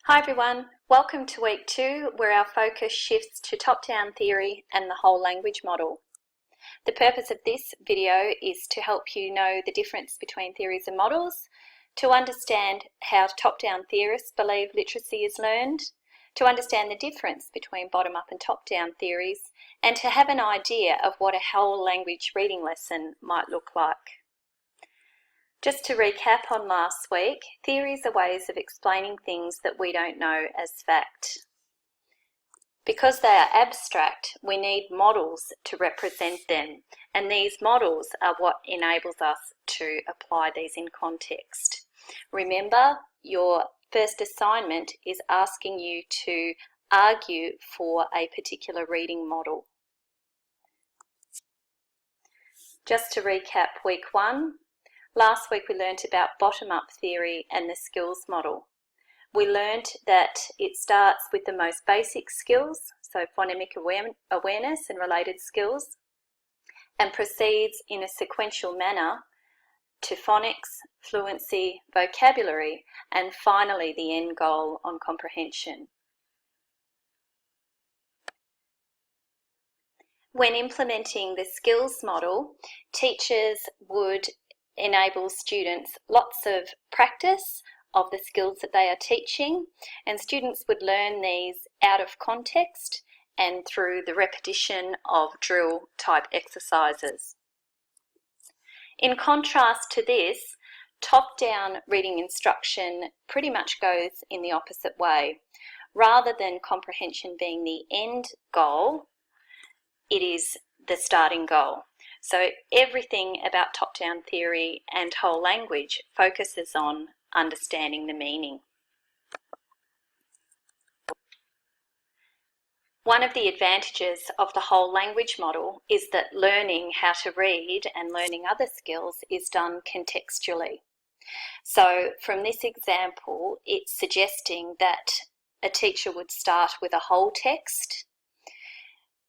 Hi everyone, welcome to week 2 where our focus shifts to top-down theory and the whole language model. The purpose of this video is to help you know the difference between theories and models, to understand how top-down theorists believe literacy is learned, to understand the difference between bottom-up and top-down theories, and to have an idea of what a whole language reading lesson might look like. Just to recap on last week, theories are ways of explaining things that we don't know as fact. Because they are abstract, we need models to represent them, and these models are what enables us to apply these in context. Remember, your first assignment is asking you to argue for a particular reading model. Just to recap week 1, last week we learnt about bottom-up theory and the skills model. We learnt that it starts with the most basic skills, so phonemic awareness and related skills, and proceeds in a sequential manner to phonics, fluency, vocabulary, and finally the end goal on comprehension. When implementing the skills model, teachers would enable students lots of practice of the skills that they are teaching, and students would learn these out of context and through the repetition of drill type exercises. In contrast to this, top-down reading instruction pretty much goes in the opposite way. Rather than comprehension being the end goal, it is the starting goal. So everything about top-down theory and whole language focuses on understanding the meaning. One of the advantages of the whole language model is that learning how to read and learning other skills is done contextually. So from this example, it's suggesting that a teacher would start with a whole text.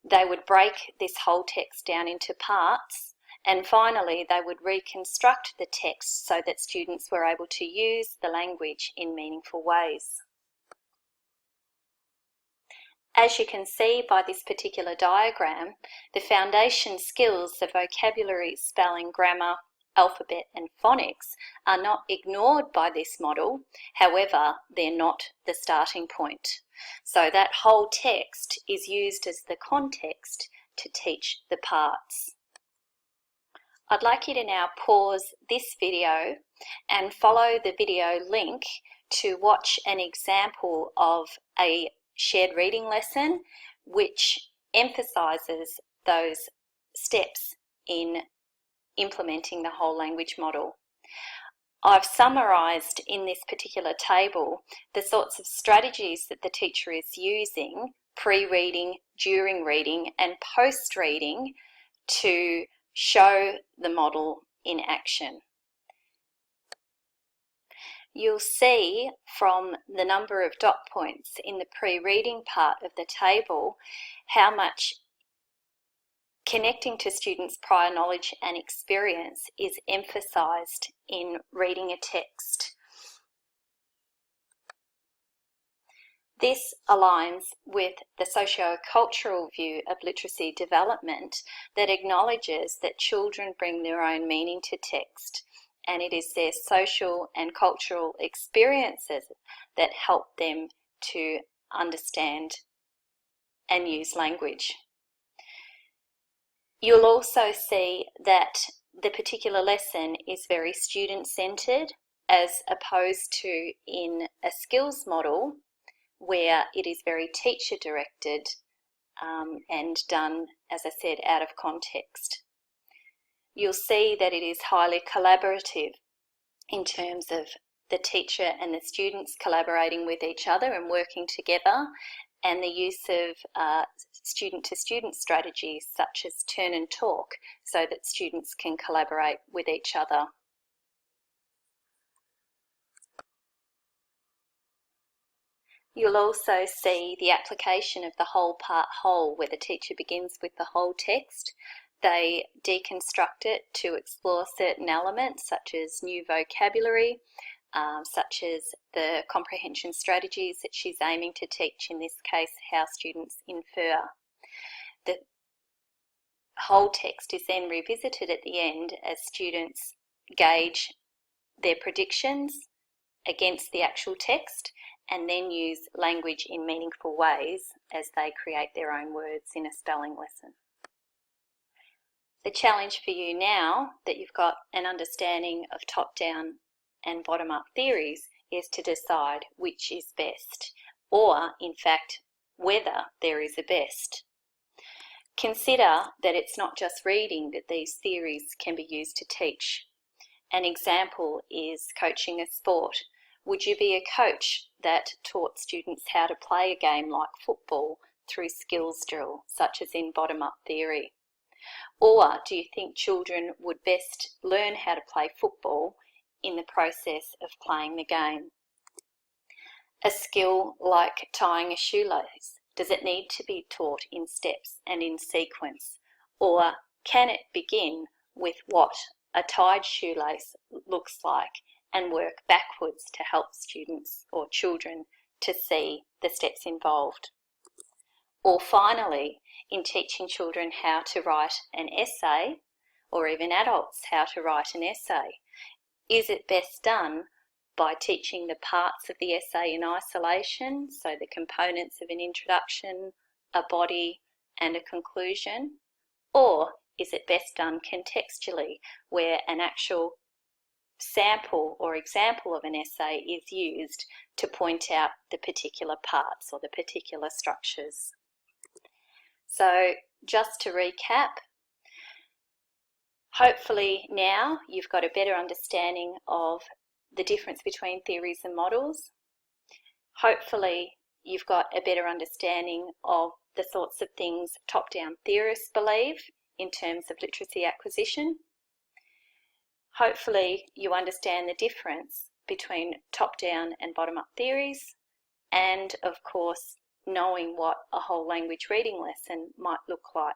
They would break this whole text down into parts, and finally they would reconstruct the text so that students were able to use the language in meaningful ways. As you can see by this particular diagram, the foundation skills of vocabulary, spelling, grammar, alphabet and phonics are not ignored by this model. However, they're not the starting point. So that whole text is used as the context to teach the parts. I'd like you to now pause this video and follow the video link to watch an example of a shared reading lesson which emphasises those steps in implementing the whole language model. I've summarised in this particular table the sorts of strategies that the teacher is using pre-reading, during reading and post-reading to show the model in action. You'll see from the number of dot points in the pre-reading part of the table how much connecting to students' prior knowledge and experience is emphasised in reading a text. This aligns with the socio-cultural view of literacy development that acknowledges that children bring their own meaning to text, and it is their social and cultural experiences that help them to understand and use language. You'll also see that the particular lesson is very student-centred as opposed to in a skills model where it is very teacher-directed and done, as I said, out of context. You'll see that it is highly collaborative in terms of the teacher and the students collaborating with each other and working together, and the use of student-to-student strategies such as turn and talk so that students can collaborate with each other. You'll also see the application of the whole part whole, where the teacher begins with the whole text. They deconstruct it to explore certain elements such as new vocabulary, such as the comprehension strategies that she's aiming to teach, in this case, how students infer. The whole text is then revisited at the end as students gauge their predictions against the actual text and then use language in meaningful ways as they create their own words in a spelling lesson. The challenge for you now that you've got an understanding of top-down and bottom-up theories is to decide which is best, or in fact whether there is a best. Consider that it's not just reading that these theories can be used to teach. An example is coaching a sport. Would you be a coach that taught students how to play a game like football through skills drill, such as in bottom-up theory? Or do you think children would best learn how to play football in the process of playing the game? A skill like tying a shoelace, does it need to be taught in steps and in sequence? Or can it begin with what a tied shoelace looks like and work backwards to help students or children to see the steps involved? Or finally, in teaching children how to write an essay, or even adults how to write an essay, is it best done by teaching the parts of the essay in isolation, so the components of an introduction, a body, and a conclusion? Or is it best done contextually, where an actual sample or example of an essay is used to point out the particular parts or the particular structures? So just to recap, hopefully now you've got a better understanding of the difference between theories and models. Hopefully you've got a better understanding of the sorts of things top-down theorists believe in terms of literacy acquisition. Hopefully you understand the difference between top-down and bottom-up theories, and of course knowing what a whole language reading lesson might look like